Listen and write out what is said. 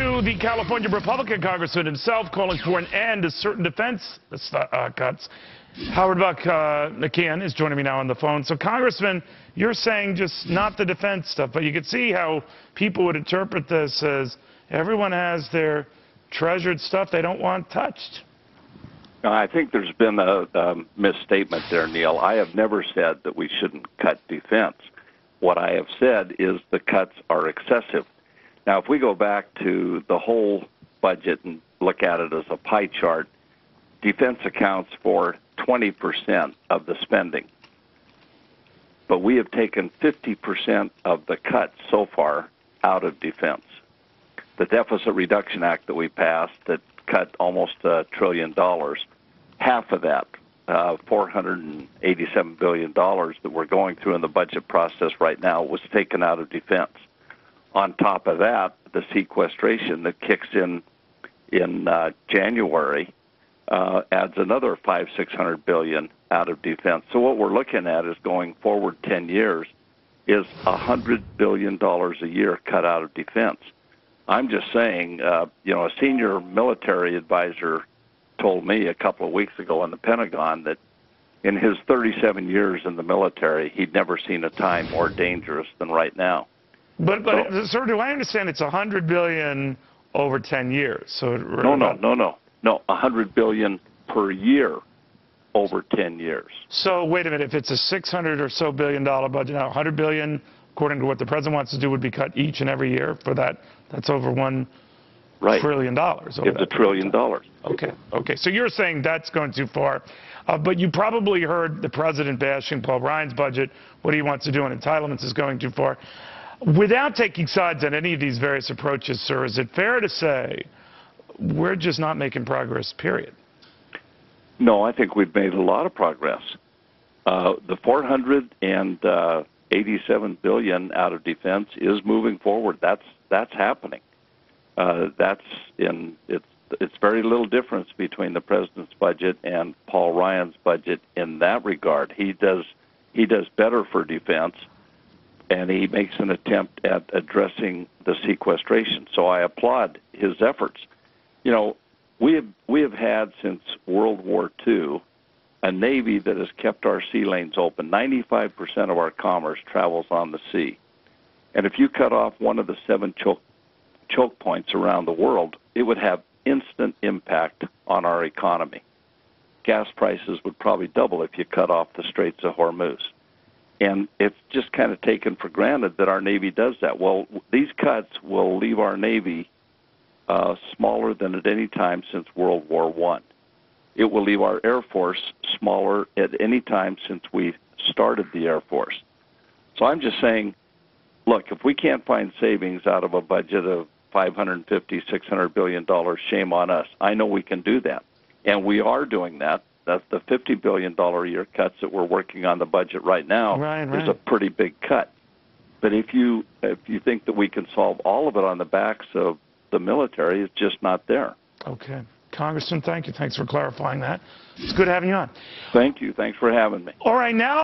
The California Republican congressman himself calling for an end to certain defense cuts. Howard Buck McKeon is joining me now on the phone. So, Congressman, you're saying just not the defense stuff, but you could see how people would interpret this as everyone has their treasured stuff they don't want touched. I think there's been a misstatement there, Neil. I have never said that we shouldn't cut defense. What I have said is the cuts are excessive. Now, if we go back to the whole budget and look at it as a pie chart, defense accounts for 20% of the spending. But we have taken 50% of the cuts so far out of defense. The Deficit Reduction Act that we passed that cut almost $1 trillion, half of that, $487 billion that we're going through in the budget process right now was taken out of defense. On top of that, the sequestration that kicks in January adds another $500-600 billion out of defense. So what we're looking at is going forward 10 years is $100 billion a year cut out of defense. I'm just saying, a senior military advisor told me a couple of weeks ago in the Pentagon that in his 37 years in the military, he'd never seen a time more dangerous than right now. But sir, do I understand it's $100 billion over 10 years? So No, $100 billion per year over 10 years. So wait a minute, if it's a $600 or so billion budget now, $100 billion, according to what the president wants to do, would be cut each and every year for that. That's over $1 trillion. It's $1 trillion. Okay. So you're saying that's going too far. But you probably heard the president bashing Paul Ryan's budget. What he wants to do on entitlements is going too far. Without taking sides on any of these various approaches, sir, is it fair to say we're just not making progress, period? No, I think we've made a lot of progress. The $487 billion out of defense is moving forward. That's happening. It's very little difference between the president's budget and Paul Ryan's budget in that regard. He does better for defense, and he makes an attempt at addressing the sequestration. So I applaud his efforts. We have had since World War II a Navy that has kept our sea lanes open. 95% of our commerce travels on the sea. And if you cut off one of the 7 choke points around the world, it would have instant impact on our economy. Gas prices would probably double if you cut off the Straits of Hormuz. And it's just kind of taken for granted that our Navy does that. Well, these cuts will leave our Navy smaller than at any time since World War I. It will leave our Air Force smaller at any time since we started the Air Force. So I'm just saying, look, if we can't find savings out of a budget of $550-600 billion, shame on us. I know we can do that, and we are doing that. That's the $50 billion a year cuts that we're working on the budget right now. Right. Is a pretty big cut. But if you think that we can solve all of it on the backs of the military, it's just not there. Okay. Congressman, thank you. Thanks for clarifying that. It's good having you on. Thank you. Thanks for having me. All right, now.